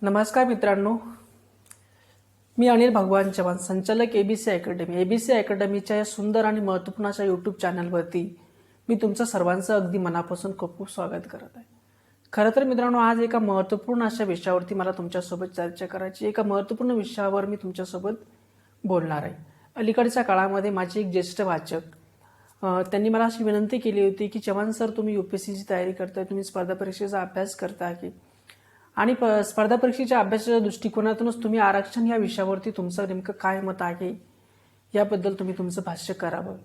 नमस्कार मित्रांनो, मी अनिल भगवान चव्हाण, संचालक एबीसी अकॅडमी. एबीसी अकॅडमीच्या या सुंदर आणि महत्त्वपूर्ण अशा यूट्यूब चॅनलवरती मी तुमचं सर्वांचं अगदी मनापासून खूप खूप स्वागत करत आहे. खरं तर मित्रांनो, आज एका महत्त्वपूर्ण अशा विषयावरती मला तुमच्यासोबत चर्चा करायची. एका महत्त्वपूर्ण विषयावर मी तुमच्यासोबत बोलणार आहे. अलीकडच्या काळामध्ये माझे एक ज्येष्ठ वाचक त्यांनी मला अशी विनंती केली होती की चव्हाण सर, तुम्ही UPSCची तयारी करताय, तुम्ही स्पर्धा परीक्षेचा अभ्यास करता आहे आणि स्पर्धा परीक्षेच्या अभ्यासाच्या दृष्टिकोनातूनच तुम्ही आरक्षण या विषयावरती तुमचं नेमकं काय मत आहे याबद्दल तुम्ही तुमचं भाष्य करावं.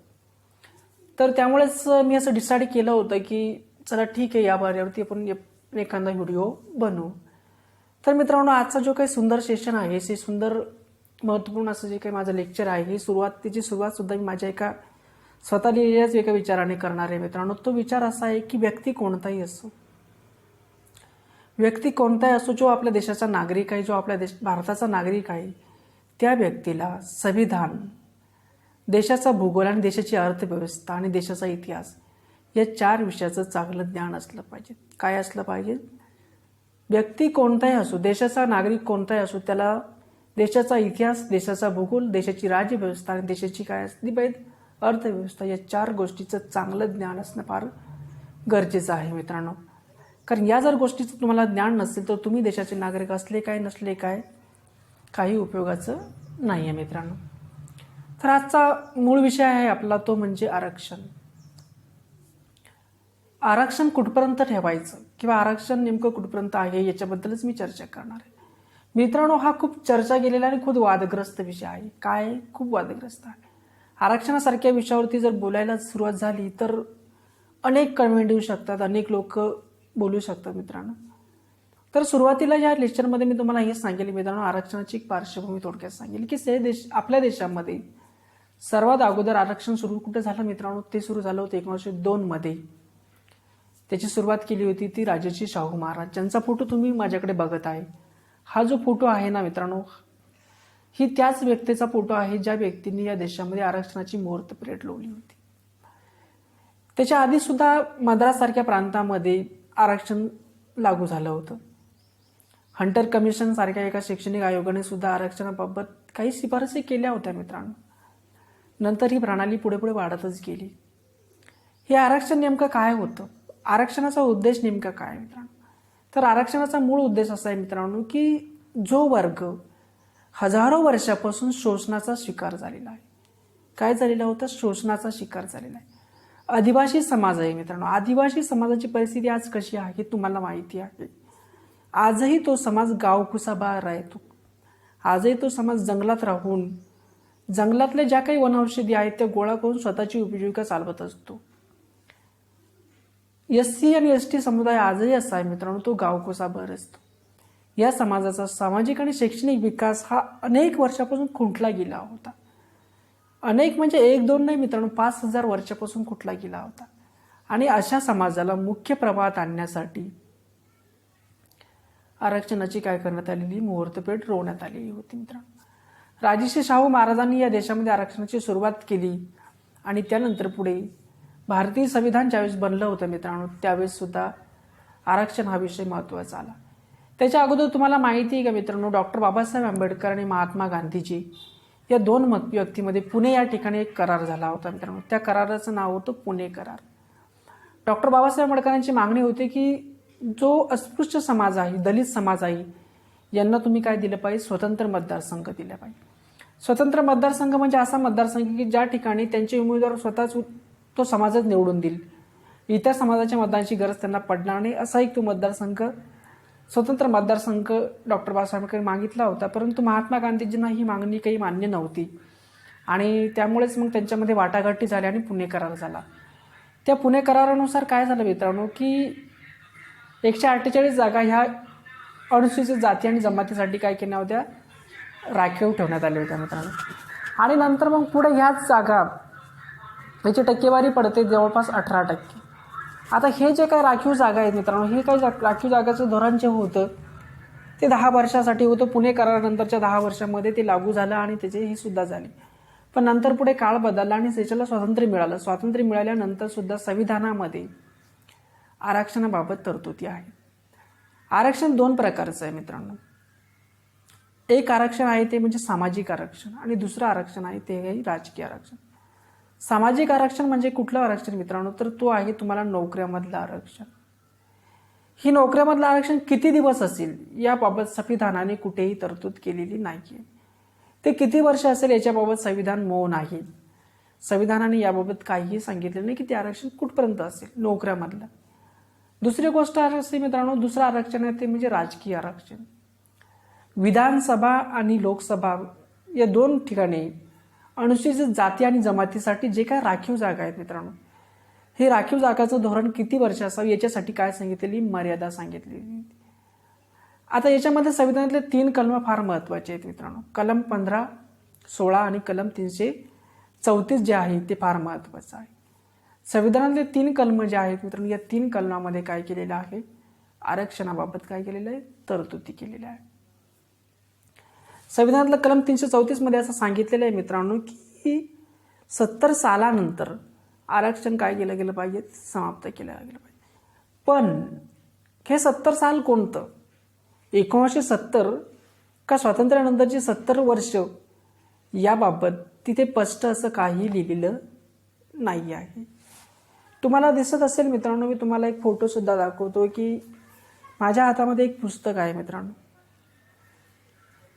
तर त्यामुळेच मी असं डिसाईड केलं होतं की चला ठीक आहे, या बाऱ्यावरती आपण एखादा व्हिडिओ बनवू. तर मित्रांनो, आजचा जो काही सुंदर सेशन आहे, हे सुंदर महत्त्वपूर्ण असं जे काही माझं लेक्चर आहे, ही त्याची सुरुवात सुद्धा मी माझ्या एका स्वतः लिहिलेल्याच एका विचाराने करणार आहे. मित्रांनो, तो विचार असा आहे की व्यक्ती कोणताही असो, जो आपल्या देशाचा नागरिक आहे, जो आपल्या भारताचा नागरिक आहे, त्या व्यक्तीला संविधान, देशाचा भूगोल आणि देशाची अर्थव्यवस्था आणि देशाचा इतिहास या 4 विषयाचं चांगलं ज्ञान असलं पाहिजे. काय असलं पाहिजे? व्यक्ती कोणताही असो, देशाचा नागरिक कोणताही असो, त्याला देशाचा इतिहास, देशाचा भूगोल, देशाची राज्यव्यवस्था आणि देशाची काय असली पाहिजे, अर्थव्यवस्था, या 4 गोष्टीचं चांगलं ज्ञान असणं फार गरजेचं आहे मित्रांनो. कारण या जर गोष्टीचं तुम्हाला ज्ञान नसेल तर तुम्ही देशाचे नागरिक असले काय नसले काय, काही उपयोगाचं नाही आहे मित्रांनो. तर आजचा मूळ विषय आहे आपला, तो म्हणजे आरक्षण. आरक्षण कुठपर्यंत ठेवायचं किंवा आरक्षण नेमकं कुठपर्यंत आहे याच्याबद्दलच मी चर्चा करणार आहे. मित्रांनो, हा खूप चर्चा केलेला आणि खूप वादग्रस्त विषय आहे. काय? खूप वादग्रस्त आहे. आरक्षणासारख्या विषयावरती जर बोलायला सुरुवात झाली तर अनेक कमेंट येऊ शकतात, अनेक लोक बोलू शकतात मित्रांनो. तर सुरुवातीला या लेक्चरमध्ये मी तुम्हाला हे सांगेल मित्रांनो, आरक्षणाची एक पार्श्वभूमी थोडक्यात सांगेल की आपल्या देशामध्ये सर्वात अगोदर आरक्षण सुरू कुठे झालं मित्रांनो? ते सुरू झालं होतं 1902 मध्ये. त्याची सुरुवात केली होती ती राजर्षी शाहू महाराज, ज्यांचा फोटो तुम्ही माझ्याकडे बघत आहे. हा जो फोटो आहे ना मित्रांनो, ही त्याच व्यक्तीचा फोटो आहे ज्या व्यक्तीने या देशामध्ये आरक्षणाची मुहूर्तपेढ लावली होती. त्याच्या आधी सुद्धा मद्रास सारख्या प्रांतामध्ये आरक्षण लागू झालं होतं. हंटर कमिशन सारख्या एका शैक्षणिक आयोगाने सुद्धा आरक्षणाबाबत काही शिफारसी केल्या होत्या मित्रांनो. नंतर ही प्रणाली पुढे पुढे वाढतच गेली. हे आरक्षण नेमकं काय होतं? आरक्षणाचा उद्देश नेमका काय मित्रांनो? तर आरक्षणाचा मूळ उद्देश असा आहे मित्रांनो की जो वर्ग हजारो वर्षापासून शोषणाचा शिकार झालेला आहे. काय झालेला होता? शोषणाचा शिकार झालेला आहे. आदिवासी समाज आहे मित्रांनो. आदिवासी समाजाची परिस्थिती आज कशी आहे हे तुम्हाला माहिती आहे. आजही तो समाज गावकुसाबाहेर राहतो. आजही तो समाज जंगलात राहून जंगलातल्या ज्या काही वनौषधी आहेत त्या गोळा करून स्वतःची उपजीविका चालवत असतो. SC आणि ST समुदाय आजही असा आहे मित्रांनो, तो गावकुसाबाहेर असतो. या समाजाचा सामाजिक आणि शैक्षणिक विकास हा अनेक वर्षापासून खुंटला गेला होता. अनेक म्हणजे 1-2 नाही मित्रांनो, 5000 वर्षापासून खुंटला गेला होता. आणि अशा समाजाला मुख्य प्रवाहात आणण्यासाठी आरक्षणाची काय करण्यात आलेली, मुहूर्तपेढ रोवण्यात आलेली होती मित्रांनो. राजर्षी शाहू महाराजांनी या देशामध्ये आरक्षणाची सुरुवात केली आणि त्यानंतर पुढे भारतीय संविधान ज्यावेळेस बनलं होतं मित्रांनो, त्यावेळेस सुद्धा आरक्षण हा विषय महत्त्वाचा आला. त्याच्या अगोदर तुम्हाला माहिती आहे का मित्रांनो, डॉक्टर बाबासाहेब आंबेडकर आणि महात्मा गांधीजी या 2 व्यक्तीमध्ये पुणे या ठिकाणी एक करार झाला होता मित्रांनो. त्या कराराचं नाव होतं पुणे करार. डॉक्टर बाबासाहेब आंबेडकरांची मागणी होती की जो अस्पृश्य समाज आहे, दलित समाज आहे, यांना तुम्ही काय दिलं पाहिजे? स्वतंत्र मतदारसंघ दिला पाहिजे. स्वतंत्र मतदारसंघ म्हणजे असा मतदारसंघ की ज्या ठिकाणी त्यांचे उमेदवार स्वतःच तो समाजच निवडून देईल, इतर समाजाच्या मतदानाची गरज त्यांना पडणार नाही, असा एक तो मतदारसंघ, स्वतंत्र मतदारसंघ डॉक्टर बाबासाहेब आंबेडकर मागितला होता. परंतु महात्मा गांधीजींना ही मागणी काही मान्य नव्हती आणि त्यामुळेच मग त्यांच्यामध्ये वाटाघाटी झाली आणि पुणे करार झाला. त्या पुणे करारानुसार काय झालं मित्रांनो की 148 जागा ह्या अनुसूचित जाती आणि जमातीसाठी काय केल्या होत्या, राखीव ठेवण्यात आल्या होत्या मित्रांनो. आणि नंतर मग पुढे ह्याच जागा, याची टक्केवारी पडते जवळपास 18%. आता हे जे काही राखीव जागा आहेत मित्रांनो, हे काही राखीव जागाचं धोरण जे होतं ते 10 वर्षासाठी होतं. पुणे करारानंतरच्या 10 वर्षामध्ये ते लागू झालं आणि त्याचे हे सुद्धा झाले. पण नंतर पुढे काळ बदलला आणि देशाला स्वातंत्र्य मिळालं. स्वातंत्र्य मिळाल्यानंतर सुद्धा संविधानामध्ये आरक्षणाबाबत तरतुदी आहे. आरक्षण 2 प्रकारचं आहे मित्रांनो. एक आरक्षण आहे ते म्हणजे सामाजिक आरक्षण आणि दुसरं आरक्षण आहे ते आहे राजकीय आरक्षण. सामाजिक आरक्षण म्हणजे कुठलं आरक्षण मित्रांनो, तर तो आहे तुम्हाला नोकऱ्यामधलं आरक्षण. ही नोकऱ्यामधलं आरक्षण किती दिवस असेल याबाबत संविधानाने कुठेही तरतूद केलेली नाही. ते किती वर्ष असेल याच्याबाबत संविधान मौन आहे. संविधानाने याबाबत काहीही सांगितलं नाही की ते आरक्षण कुठपर्यंत असेल नोकऱ्यामधलं. दुसरी गोष्ट असते मित्रांनो, दुसरं आरक्षण आहे ते म्हणजे राजकीय आरक्षण. विधानसभा आणि लोकसभा या दोन ठिकाणी अनुसूचित जाती आणि जमातीसाठी जे काय राखीव जागा आहेत मित्रांनो, हे राखीव जागाचं धोरण किती वर्ष असावं याच्यासाठी काय सांगितलेली मर्यादा सांगितलेली. आता याच्यामध्ये संविधानातले 3 कलम फार महत्त्वाचे आहेत मित्रांनो. कलम 15, 16 आणि कलम 334 जे आहे ते फार महत्त्वाचं आहे. संविधानातले 3 कलम जे आहेत मित्रांनो, या 3 कलमामध्ये काय केलेलं आहे, आरक्षणाबाबत काय केलेलं आहे, तरतुदी केलेल्या आहे. संविधानातलं कलम 334 मध्ये असं सांगितलेलं आहे मित्रांनो की 70 सालानंतर आरक्षण काय केलं गेलं पाहिजे, समाप्त केलं गेलं पाहिजे. पण हे 70 साल कोणतं, 1970 का स्वातंत्र्यानंतरची 70 वर्ष, याबाबत तिथे स्पष्ट असं काही लिहिलेलं नाही आहे. तुम्हाला दिसत असेल मित्रांनो, मी तुम्हाला एक फोटो सुद्धा दाखवतो की माझ्या हातामध्ये एक पुस्तक आहे मित्रांनो.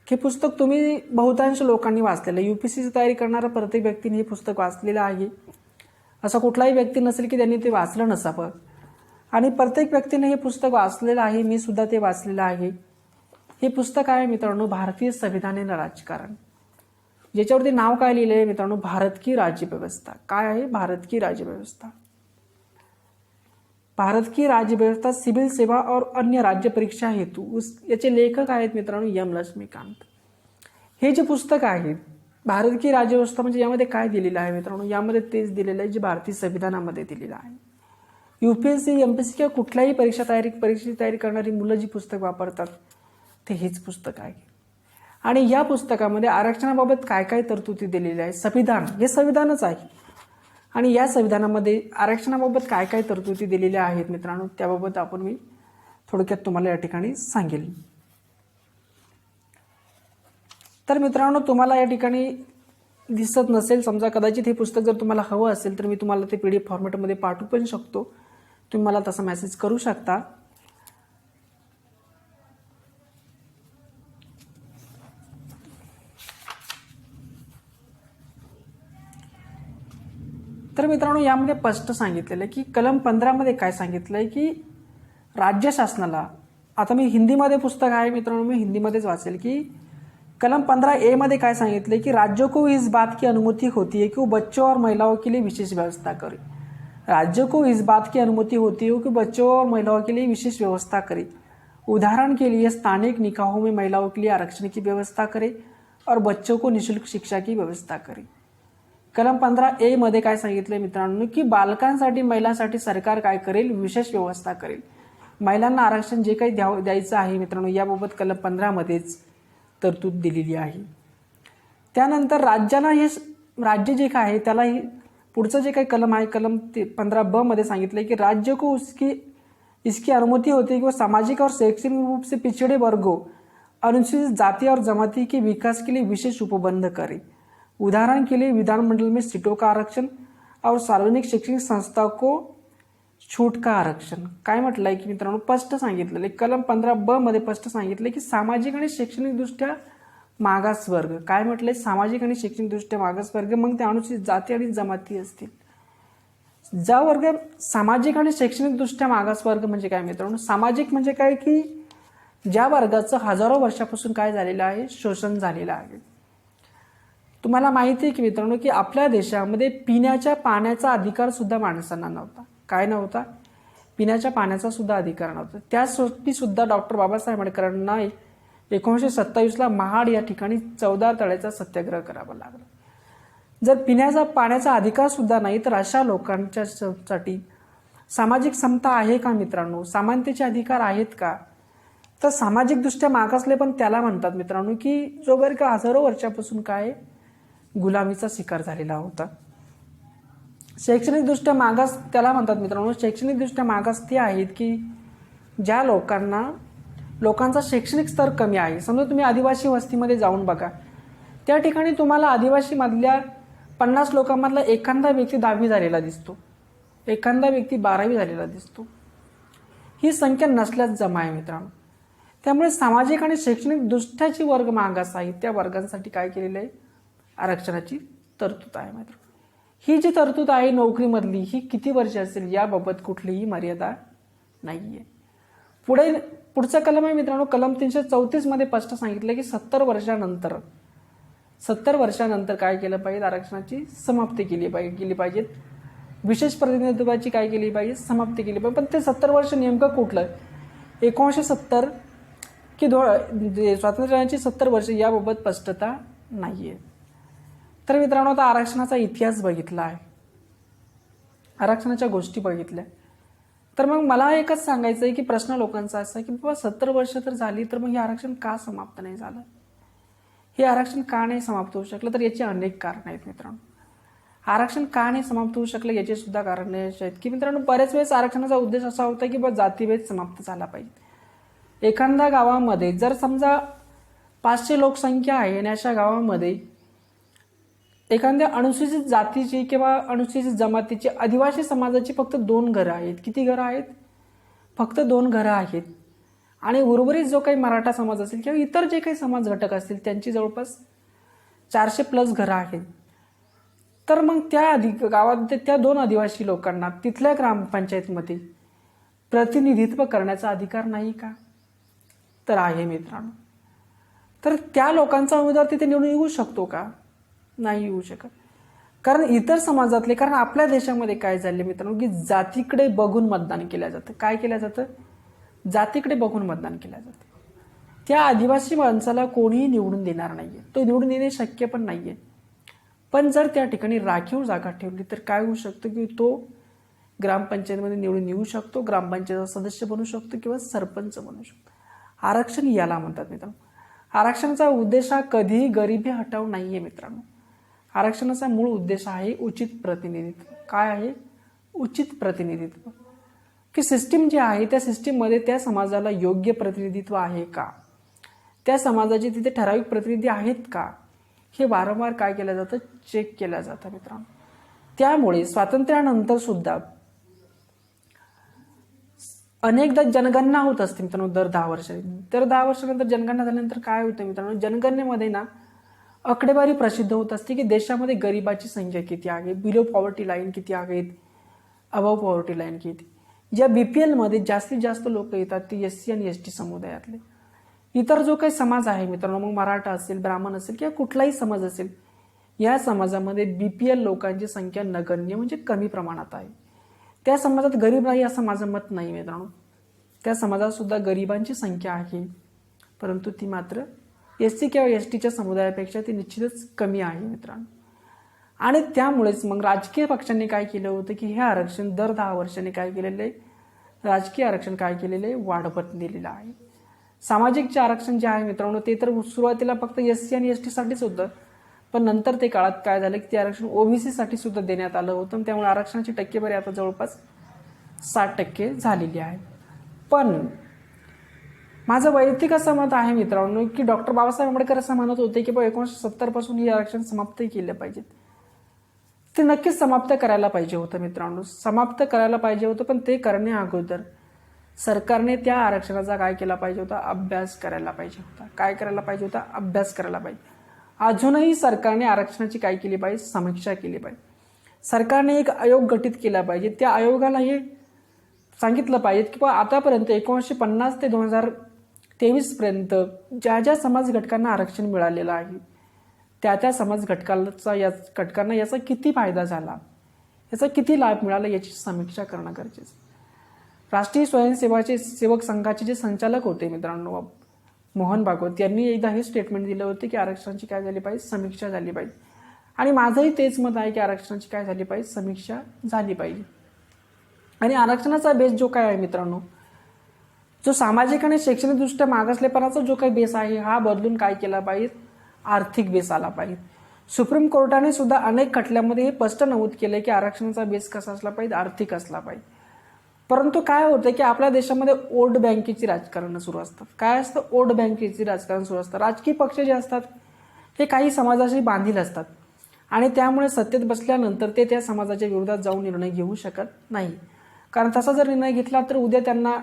हे पुस्तक तुम्ही बहुतांश लोकांनी वाचलेलं, UPSCची तयारी करणारा प्रत्येक व्यक्तीने हे पुस्तक वाचलेलं आहे. असा कुठलाही व्यक्ती नसेल की त्यांनी ते वाचलं नसावं. आणि प्रत्येक व्यक्तीने हे पुस्तक वाचलेलं आहे, मी सुद्धा ते वाचलेलं आहे. हे पुस्तक आहे मित्रांनो भारतीय संविधान आणि राजकारण, ज्याच्यावरती नाव काय लिहिलं आहे मित्रांनो, भारत की राज्यव्यवस्था. काय आहे, भारत की राज्यव्यवस्था. भारत की राज्यव्यवस्था सिविल सेवा और अन्य राज्य परीक्षा हेतु याचे लेखक आहेत मित्रांनो M. लक्ष्मीकांत. हे जे पुस्तक आहे भारत की राज्यव्यवस्था म्हणजे यामध्ये काय दिलेलं आहे मित्रांनो, यामध्ये तेच दिलेलं आहे जे भारतीय संविधानामध्ये दिलेलं आहे. UPSC MPSC किंवा कुठल्याही परीक्षेची तयारी करणारी मुलं जी पुस्तक वापरतात ते हेच पुस्तक आहे. आणि या पुस्तकामध्ये आरक्षणाबाबत काय काय तरतुदी दिलेल्या आहे, संविधान हे संविधानच आहे आणि या संविधानामध्ये आरक्षणाबाबत काय काय तरतुदी दिलेल्या आहेत मित्रांनो, त्याबाबत आपण मी थोडक्यात तुम्हाला या ठिकाणी सांगेल. तर मित्रांनो, तुम्हाला या ठिकाणी दिसत नसेल समजा, कदाचित हे पुस्तक जर तुम्हाला हवं असेल तर मी तुम्हाला ते PDF फॉर्मॅटमध्ये पाठवू पण शकतो. तुम्ही मला तसा मेसेज करू शकता. तर मित्रांनो, यामध्ये स्पष्ट सांगितलेलं आहे की कलम 15 मध्ये काय सांगितलं आहे की राज्य शासनाला, आता मी हिंदीमध्ये पुस्तक आहे मित्रांनो, मी हिंदीमध्येच वाचेल की कलम 15A मध्ये काय सांगितले कि राज्यों को इस बात की अनुमति होती है कि वो बच्चों और महिलाओं के लिए विशेष व्यवस्था करे. राज्यों को इस बात की अनुमति होती है कि बच्चों और महिलाओं के लिए विशेष व्यवस्था करे. उदाहरण के लिए स्थानिक निकायों में महिलाओं के लिए आरक्षण की व्यवस्था करे और बच्चों को निःशुल्क शिक्षा की व्यवस्था करे. कलम 15A मध्ये काय सांगितले मित्रांनो की बालकांसाठी महिलांसाठी सरकार काय करेल, विशेष व्यवस्था करेल. महिलांना आरक्षण जे काही द्यायचं आहे मित्रांनो, याबाबत कलम 15 मध्येच तरतूद दिलेली आहे. त्यानंतर राज्याला हे राज्य जे काय आहे त्याला पुढचं जे काही कलम आहे, कलम 15B मध्ये सांगितलं की राज्य को इसकी अनुमति होती है कि वो सामाजिक और शैक्षणिक रूप से पिछड़े वर्गों, अनुसूचित जाति और जमाती के विकास के लिए विशेष उपबंध करे. उदाहरण के लिए विधानमंडल में सीटों का आरक्षण और सार्वजनिक शैक्षणिक संस्था को छूट का आरक्षण. काय म्हटलंय की मित्रांनो, स्पष्ट सांगितलेलं कलम 15B मध्ये स्पष्ट सांगितले की सामाजिक आणि शैक्षणिक दृष्ट्या मागास वर्ग, काय म्हटलंय, सामाजिक आणि शैक्षणिक दृष्ट्या मागास वर्ग, मग ते अनुसूचित जाती आणि जमाती असतील. ज्या वर्ग सामाजिक आणि शैक्षणिक दृष्ट्या मागास वर्ग म्हणजे काय मित्रांनो, सामाजिक म्हणजे काय की ज्या वर्गाचं हजारो वर्षापासून काय झालेलं आहे, शोषण झालेलं आहे. तुम्हाला माहिती आहे की मित्रांनो की आपल्या देशामध्ये पिण्याच्या पाण्याचा अधिकार सुद्धा माणसांना नव्हता. काय नव्हता, पिण्याच्या पाण्याचा सुद्धा अधिकार नव्हता. त्यासाठी सुद्धा डॉक्टर बाबासाहेब आंबेडकरांना 1927ला महाड या ठिकाणी 14 तळ्याचा सत्याग्रह करावा लागला. जर पिण्याचा पाण्याचा अधिकार सुद्धा नाही तर अशा लोकांच्यासाठी सामाजिक समता आहे का मित्रांनो, समानतेचे अधिकार आहेत का? तर सामाजिक दृष्ट्या मागासले पण त्याला म्हणतात मित्रांनो की जो वर्ग हजारो वर्षापासून काय गुलामीचा शिकार झालेला होता. शैक्षणिक दृष्ट्या मागास त्याला म्हणतात मित्रांनो, शैक्षणिक दृष्ट्या मागास ते आहेत की ज्या लोकांना लोकांचा शैक्षणिक स्तर कमी आहे. समजा तुम्ही आदिवासी वस्तीमध्ये जाऊन बघा, त्या ठिकाणी तुम्हाला आदिवासीमधल्या 50 लोकांमधला एखादा व्यक्ती 10वी झालेला दिसतो, एखादा व्यक्ती 12वी झालेला दिसतो. ही संख्या नसल्यास जमा आहे मित्रांनो. त्यामुळे सामाजिक आणि शैक्षणिक दृष्ट्याची वर्ग मागास आहेत, त्या वर्गांसाठी काय केलेलं आहे, आरक्षणाची तरतूद आहे मित्रांनो. ही जी तरतूद आहे नोकरीमधली, ही किती वर्ष असेल याबाबत कुठलीही मर्यादा नाही आहे. पुढचा कलम आहे मित्रांनो, कलम 334 मध्ये स्पष्ट सांगितलं की 70 वर्षानंतर काय केलं पाहिजे, आरक्षणाची समाप्ती केली पाहिजे. विशेष प्रतिनिधित्वाची काय केली पाहिजे, समाप्ती केली पाहिजे. पण ते 70 वर्ष नेमकं कुठलं, 1970 की स्वातंत्र्याची 70 वर्ष याबाबत स्पष्टता नाही आहे. तर मित्रांनो, आता आरक्षणाचा इतिहास बघितला आहे, आरक्षणाच्या गोष्टी बघितल्या, तर मग मला एकच सांगायचं आहे की प्रश्न लोकांचा असा आहे की बाबा 70 वर्ष तर झाली, तर मग हे आरक्षण का समाप्त नाही झालं, हे आरक्षण का नाही समाप्त होऊ शकलं. तर याची अनेक कारणं आहेत मित्रांनो. आरक्षण का नाही समाप्त होऊ शकलं याची सुद्धा कारणे अशी आहेत की मित्रांनो, बऱ्याच वेळेस आरक्षणाचा उद्देश असा होता की बाबा जातीभेद समाप्त झाला पाहिजे. एखाद्या गावामध्ये जर समजा 500 लोकसंख्या आहे आणि अशा गावामध्ये एखाद्या अनुसूचित जातीची किंवा अनुसूचित जमातीची आदिवासी समाजाची फक्त 2 घरं आहेत. किती घरं आहेत, फक्त 2 घरं आहेत. आणि उर्वरित जो काही मराठा समाज असेल किंवा इतर जे काही समाज घटक असतील त्यांची जवळपास 400+ घरं आहेत. तर मग त्या गावात त्या 2 आदिवासी लोकांना तिथल्या ग्रामपंचायतमध्ये प्रतिनिधित्व करण्याचा अधिकार नाही का, तर आहे मित्रांनो. तर त्या लोकांचा उमेदवार तिथे निवडून येऊ शकतो का, नाही येऊ शकत. कारण इतर समाजातले, कारण आपल्या देशामध्ये काय झाले मित्रांनो की जातीकडे बघून मतदान केलं जातं. काय केलं जातं, जातीकडे बघून मतदान केलं जातं. त्या आदिवासी माणसाला कोणीही निवडून देणार नाहीये, तो निवडून येणे शक्य पण नाहीये. पण जर त्या ठिकाणी राखीव जागा ठेवली तर काय होऊ शकतं की तो ग्रामपंचायतीमध्ये निवडून येऊ शकतो, ग्रामपंचायतीचा सदस्य बनू शकतो किंवा सरपंच बनू शकतो. आरक्षण याला म्हणतात मित्रांनो. आरक्षणाचा उद्देश हा कधीही गरिबी हटाव नाहीये मित्रांनो. आरक्षणाचा मूळ उद्देश आहे उचित प्रतिनिधित्व. काय आहे, उचित प्रतिनिधित्व. की सिस्टीम जी आहे त्या सिस्टीममध्ये त्या समाजाला योग्य प्रतिनिधित्व आहे का, त्या समाजाचे तिथे ठराविक प्रतिनिधी आहेत का, हे वारंवार काय केलं जातं, चेक केलं जातं मित्रांनो. त्यामुळे स्वातंत्र्यानंतर सुद्धा अनेकदा जनगणना होत असते मित्रांनो दर 10 वर्षांनी. तर 10 वर्षानंतर जनगणना झाल्यानंतर काय होतं मित्रांनो, जनगणनेमध्ये ना आकडेवारी प्रसिद्ध होत असते की देशामध्ये गरिबाची संख्या किती आहे, बिलो पॉवर्टी लाईन किती आहेत, अबव पॉवर्टी लाईन किती. ज्या BPL मध्ये जास्तीत जास्त लोक येतात ते SC आणि ST समुदायातले. इतर जो काही समाज आहे मित्रांनो, मग मराठा असेल, ब्राह्मण असेल किंवा कुठलाही समाज असेल, या समाजामध्ये BPL लोकांची संख्या नगण्य म्हणजे कमी प्रमाणात आहे. त्या समाजात गरीब नाही असं माझं मत नाही मित्रांनो. त्या समाजात सुद्धा गरिबांची संख्या आहे, परंतु ती मात्र SC किंवा STच्या समुदायापेक्षा ती निश्चितच कमी आहे मित्रांनो. आणि त्यामुळेच मग राजकीय पक्षांनी काय केलं होतं की हे आरक्षण दर 10 वर्षांनी काय केलेलं आहे, राजकीय आरक्षण काय केलेलं आहे, वाढवत नेलेलं आहे. सामाजिक जे आरक्षण जे आहे मित्रांनो ते तर सुरुवातीला फक्त SC आणि ST साठीच होतं, पण नंतर ते काळात काय झालं की ते आरक्षण OBC साठी सुद्धा देण्यात आलं होतं. त्यामुळे आरक्षणाची टक्केवारी आता जवळपास 60% झालेली आहे. पण माझं वैयक्तिक असं मत आहे मित्रांनो की डॉक्टर बाबासाहेब आंबेडकर असं म्हणत होते की 1970 पासून हे आरक्षण समाप्त केलं पाहिजे. ते नक्कीच समाप्त करायला पाहिजे होतं मित्रांनो, समाप्त करायला पाहिजे होतं. पण ते करण्या अगोदर सरकारने त्या आरक्षणाचा काय केला पाहिजे होता, अभ्यास करायला पाहिजे होता. काय करायला पाहिजे होता, अभ्यास करायला पाहिजे. अजूनही सरकारने आरक्षणाची काय केली पाहिजे, समीक्षा केली पाहिजे. सरकारने एक आयोग गठीत केला पाहिजे. त्या आयोगाला हे सांगितलं पाहिजे की आतापर्यंत 1950 ते 2023 पर्यंत ज्या समाज घटकांना आरक्षण मिळालेलं आहे त्या समाज घटकांना याचा किती फायदा झाला, याचा किती लाभ मिळाला याची समीक्षा करणं गरजेचं. राष्ट्रीय स्वयंसेवाचे सेवक संघाचे जे संचालक होते मित्रांनो मोहन भागवत यांनी एकदा हे स्टेटमेंट दिलं होतं की आरक्षणाची काय झाली पाहिजे, समीक्षा झाली पाहिजे. आणि माझंही तेच मत आहे की आरक्षणाची काय झाली पाहिजे, समीक्षा झाली पाहिजे. आणि आरक्षणाचा बेस जो काय आहे मित्रांनो, जो सामाजिक आणि शैक्षणिकदृष्ट्या मागासलेपणाचा जो काही बेस आहे हा बदलून काय केला पाहिजे, आर्थिक बेस आला पाहिजे. सुप्रीम कोर्टाने सुद्धा अनेक खटल्यामध्ये हे स्पष्ट नमूद केले की आरक्षणाचा बेस कसा असला पाहिजे, आर्थिक असला पाहिजे. परंतु काय होतं की आपल्या देशामध्ये वोट बँकेची राजकारण सुरू असतात. काय असतं? वोट बँकेची राजकारण सुरू असतं. राजकीय पक्ष जे असतात हे काही समाजाशी बांधील असतात आणि त्यामुळे सत्तेत बसल्यानंतर ते त्या समाजाच्या विरोधात जाऊन निर्णय घेऊ शकत नाही. कारण तसा जर निर्णय घेतला तर उद्या त्यांना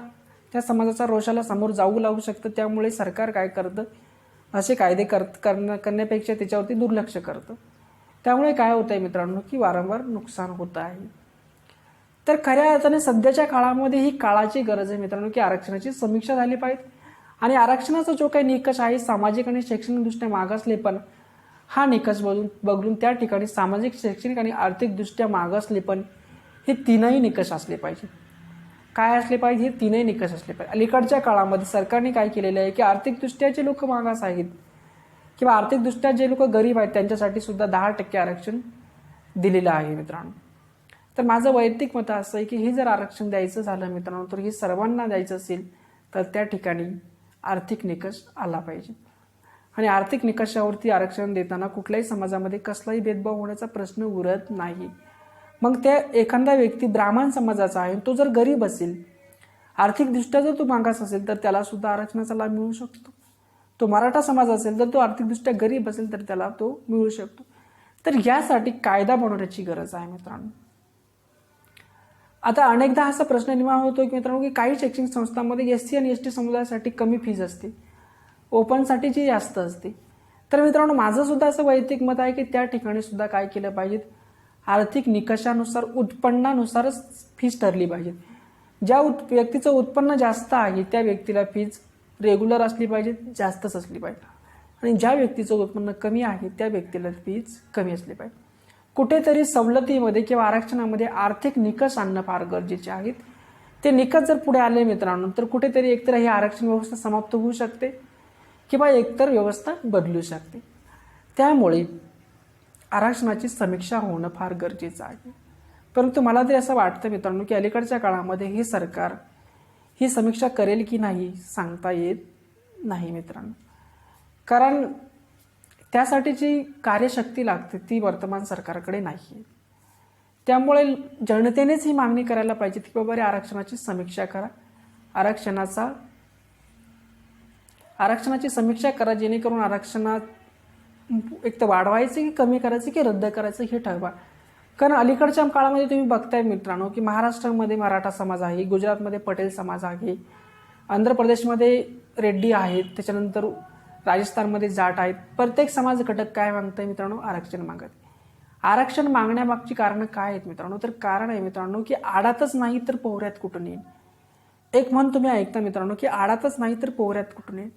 त्या समाजाच्या रोषाला समोर जाऊ लागू शकतं. त्यामुळे सरकार काय करतं, असे कायदे करण्यापेक्षा त्याच्यावरती दुर्लक्ष करतं. त्यामुळे काय होतं आहे मित्रांनो की वारंवार नुकसान होत आहे. तर खऱ्या अर्थाने सध्याच्या काळामध्ये ही काळाची गरज आहे मित्रांनो की आरक्षणाची समीक्षा झाली पाहिजे आणि आरक्षणाचा जो काही निकष आहे सामाजिक आणि शैक्षणिकदृष्ट्या मागासलेपण हा निकष बघून त्या ठिकाणी सामाजिक, शैक्षणिक आणि आर्थिकदृष्ट्या मागासलेपण हे तीनही निकष असले पाहिजे. काय असले पाहिजे? हे तीनही निकष असले पाहिजे. अलीकडच्या काळामध्ये सरकारने काय केलेलं आहे की आर्थिकदृष्ट्या जे लोक मागास आहेत किंवा आर्थिकदृष्ट्या जे लोक गरीब आहेत त्यांच्यासाठी सुद्धा 10% आरक्षण दिलेलं आहे मित्रांनो. तर माझं वैयक्तिक मत असं आहे की हे जर आरक्षण द्यायचं झालं मित्रांनो तर हे सर्वांना द्यायचं असेल तर त्या ठिकाणी आर्थिक निकष आला पाहिजे आणि आर्थिक निकषावरती आरक्षण देताना कुठल्याही समाजामध्ये कसलाही भेदभाव होण्याचा प्रश्न उरत नाही. मग त्या एखादा व्यक्ती ब्राह्मण समाजाचा आहे, तो जर गरीब असेल, आर्थिकदृष्ट्या जर तो मागास असेल तर त्याला सुद्धा आरक्षणाचा लाभ मिळू शकतो. तो मराठा समाज असेल तर तो आर्थिकदृष्ट्या गरीब असेल तर त्याला तो मिळू शकतो. तर यासाठी कायदा बनवण्याची गरज आहे मित्रांनो. आता अनेकदा असा प्रश्न निर्माण होतो की मित्रांनो की काही शैक्षणिक संस्थांमध्ये SC आणि ST समुदायासाठी कमी फीज असते, ओपनसाठी जी जास्त असते. तर मित्रांनो माझं सुद्धा असं वैयक्तिक मत आहे की त्या ठिकाणी सुद्धा काय केलं पाहिजे, आर्थिक निकषानुसार उत्पन्नानुसारच फीज ठरली पाहिजे. ज्या व्यक्तीचं उत्पन्न जास्त आहे त्या व्यक्तीला फीज रेग्युलर असली पाहिजे, जास्तच असली पाहिजे आणि ज्या व्यक्तीचं उत्पन्न कमी आहे त्या व्यक्तीला फीज कमी असली पाहिजे. कुठेतरी सवलतीमध्ये किंवा आरक्षणामध्ये आर्थिक निकष आणणं फार गरजेचे आहेत. ते निकष जर पुढे आले मित्रांनो तर कुठेतरी एकतर ही आरक्षण व्यवस्था समाप्त होऊ शकते किंवा एकतर व्यवस्था बदलू शकते. त्यामुळे आरक्षणाची समीक्षा होणं फार गरजेचं आहे. परंतु मला तरी असं वाटतं मित्रांनो की अलीकडच्या काळामध्ये हे सरकार ही समीक्षा करेल की नाही सांगता येत नाही मित्रांनो. कारण त्यासाठी जी कार्यशक्ती लागते ती वर्तमान सरकारकडे नाही. त्यामुळे जनतेनेच ही मागणी करायला पाहिजे की बाबा आरक्षणाची समीक्षा करा, आरक्षणाची समीक्षा करा, जेणेकरून आरक्षणात एक तर वाढवायचं की कमी करायचं की रद्द करायचं हे ठरवा. कारण अलीकडच्या काळामध्ये तुम्ही बघताय मित्रांनो की महाराष्ट्रामध्ये मराठा समाज आहे, गुजरातमध्ये पटेल समाज आहे, आंध्र प्रदेशमध्ये रेड्डी आहेत, त्याच्यानंतर राजस्थानमध्ये जाट आहेत. प्रत्येक समाज घटक काय मागताय मित्रांनो? आरक्षण मागत. आरक्षण मागण्यामागची कारणं काय आहेत मित्रांनो? तर कारण आहे मित्रांनो की आडातच नाही तर पोहऱ्यात कुठून येईल. एक म्हण तुम्ही ऐकता मित्रांनो की आडातच नाही तर पोहऱ्यात कुठून येईल.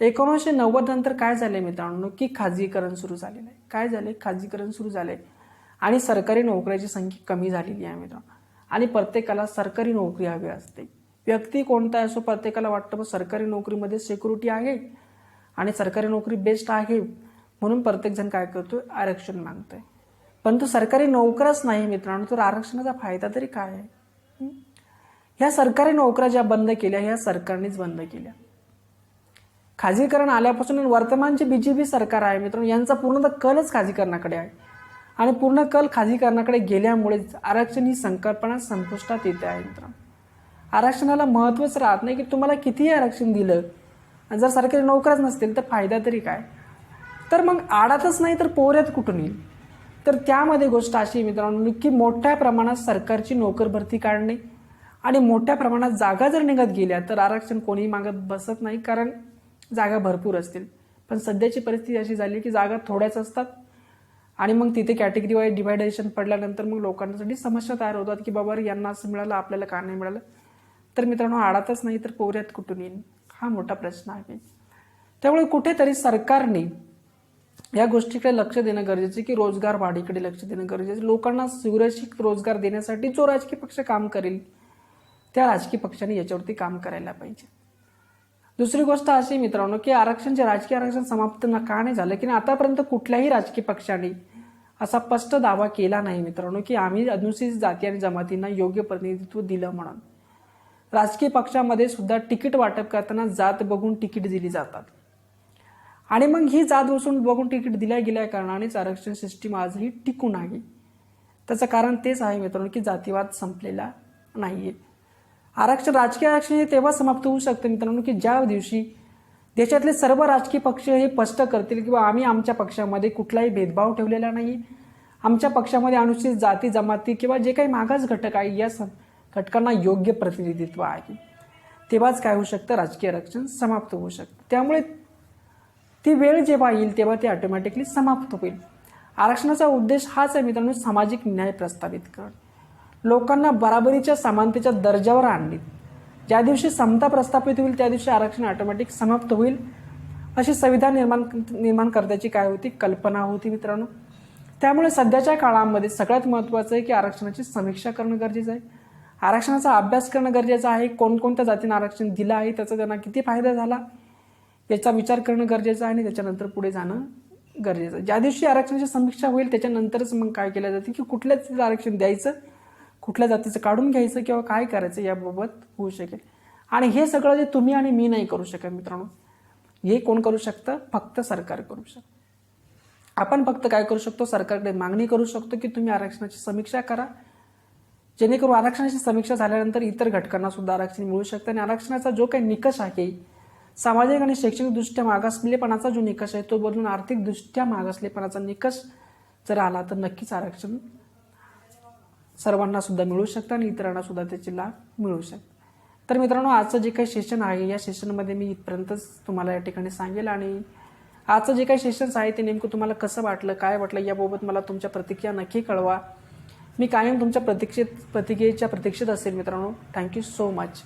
1990 नंतर काय झालंय मित्रांनो की खाजगीकरण सुरू झालेलं आहे. काय झालंय? खाजगीकरण सुरू झालंय आणि सरकारी नोकऱ्याची संख्या कमी झालेली आहे मित्रांनो. आणि प्रत्येकाला सरकारी नोकरी हवी असते. व्यक्ती कोणता असो प्रत्येकाला वाटतं सरकारी नोकरीमध्ये सिक्युरिटी आहे आणि सरकारी नोकरी बेस्ट आहे म्हणून प्रत्येकजण काय करतोय? आरक्षण मागतोय. परंतु सरकारी नोकरच नाही मित्रांनो तर आरक्षणाचा फायदा तरी काय आहे? ह्या सरकारी नोकऱ्या ज्या बंद केल्या ह्या सरकारनेच बंद केल्या. खाजगीकरण आल्यापासून वर्तमान जे BJP सरकार आहे मित्रांनो यांचा पूर्णतः कलच खाजगीकरणाकडे आहे आणि पूर्ण कल खाजगीकरणाकडे गेल्यामुळे आरक्षण ही संकल्पना संपुष्टात येते आहे मित्रांनो. आरक्षणाला महत्त्वच राहत नाही की तुम्हाला कितीही आरक्षण दिलं आणि जर सरकारी नोकऱ्याच नसतील तर फायदा तरी काय? तर मग आडातच नाही तर पोहऱ्यात कुठून येईल? तर त्यामध्ये गोष्ट अशी मित्रांनो की मोठ्या प्रमाणात सरकारची नोकर भरती काढणे आणि मोठ्या प्रमाणात जागा जर निघत गेल्या तर आरक्षण कोणीही मागत बसत नाही, कारण जागा भरपूर असतील. पण सध्याची परिस्थिती अशी झाली की जागा थोड्याच असतात आणि मग तिथे कॅटेगरी वाईज डिव्हायडेशन पडल्यानंतर मग लोकांसाठी समस्या तयार होतात की बाबा यांना असं मिळालं आपल्याला का नाही मिळालं. तर मित्रांनो आडातच नाही तर पोहऱ्यात कुठून येईल हा मोठा प्रश्न आहे. त्यामुळे कुठेतरी सरकारने या गोष्टीकडे लक्ष देणं गरजेचं की रोजगार वाढीकडे लक्ष देणं गरजेचं. लोकांना सुरक्षित रोजगार देण्यासाठी जो राजकीय पक्ष काम करेल त्या राजकीय पक्षाने याच्यावरती काम करायला पाहिजे. दुसरी गोष्ट अशी मित्रांनो की राजकीय आरक्षण समाप्त का नाही झालं की आतापर्यंत कुठल्याही राजकीय पक्षाने असा स्पष्ट दावा केला नाही मित्रांनो की आम्ही अनुसूचित जाती आणि जमातींना योग्य प्रतिनिधित्व दिलं म्हणून. राजकीय पक्षामध्ये सुद्धा तिकीट वाटप करताना जात बघून तिकीट दिली जातात आणि मग ही जात बघून तिकीट दिल्या गेल्या कारणानेच आरक्षण सिस्टीम आजही टिकून आहे. त्याचं कारण तेच आहे मित्रांनो की जातीवाद संपलेला नाहीये. राजकीय आरक्षण हे तेव्हा समाप्त होऊ शकतं मित्रांनो की ज्या दिवशी देशातले सर्व राजकीय पक्ष हे स्पष्ट करतील किंवा आम्ही आमच्या पक्षामध्ये कुठलाही भेदभाव ठेवलेला नाही, आमच्या पक्षामध्ये अनुसूचित जाती जमाती किंवा जे काही मागास घटक आहे या घटकांना योग्य प्रतिनिधित्व आहे, तेव्हाच काय होऊ शकतं, राजकीय आरक्षण समाप्त होऊ शकतं. त्यामुळे ती वेळ जेव्हा येईल तेव्हा ते ऑटोमॅटिकली समाप्त होईल. आरक्षणाचा उद्देश हाच आहे मित्रांनो, सामाजिक न्याय प्रस्थापित करणं, लोकांना बराबरीच्या समानतेच्या दर्जावर आणणे. ज्या दिवशी समता प्रस्थापित होईल त्या दिवशी आरक्षण ऑटोमॅटिक समाप्त होईल, अशी संविधान निर्माण करण्याची काय होती, कल्पना होती मित्रांनो. त्यामुळे सध्याच्या काळामध्ये सगळ्यात महत्त्वाचं आहे की आरक्षणाची समीक्षा करणं गरजेचं आहे, आरक्षणाचा अभ्यास करणं गरजेचं आहे, कोणकोणत्या जातींना आरक्षण दिलं आहे, त्याचा त्यांना किती फायदा झाला याचा विचार करणं गरजेचं आहे आणि त्याच्यानंतर पुढे जाणं गरजेचं आहे. ज्या दिवशी आरक्षणाची समीक्षा होईल त्याच्यानंतरच मग काय केलं जाते की कुठल्या जातीचं आरक्षण द्यायचं, कुठल्या जातीचं काढून घ्यायचं किंवा काय करायचं याबाबत होऊ शकेल. आणि हे सगळं जे तुम्ही आणि मी नाही करू शकत मित्रांनो, हे कोण करू शकतं, फक्त सरकार करू शकतं. आपण फक्त काय करू शकतो, सरकारकडे मागणी करू शकतो की तुम्ही आरक्षणाची समीक्षा करा, जेणेकरून आरक्षणाची समीक्षा झाल्यानंतर इतर घटकांना सुद्धा आरक्षण मिळू शकतं. आणि आरक्षणाचा जो काही निकष आहे, सामाजिक आणि शैक्षणिकदृष्ट्या मागासलेपणाचा जो निकष आहे तो बदलून आर्थिकदृष्ट्या मागासलेपणाचा निकष जर आला तर नक्कीच आरक्षण सर्वांना सुद्धा मिळू शकतं आणि इतरांना सुद्धा त्याचे लाभ मिळू शकतात. तर मित्रांनो, आजचं जे काही सेशन आहे या सेशनमध्ये मी इथपर्यंतच तुम्हाला या ठिकाणी सांगेल. आणि आजचं जे काही सेशन्स आहे ते नेमकं तुम्हाला कसं वाटलं, काय वाटलं याबाबत मला तुमच्या प्रतिक्रिया नक्की कळवा. मी कायम तुमच्या प्रतिक्रियेच्या प्रतीक्षेत असेल मित्रांनो. Thank you so much.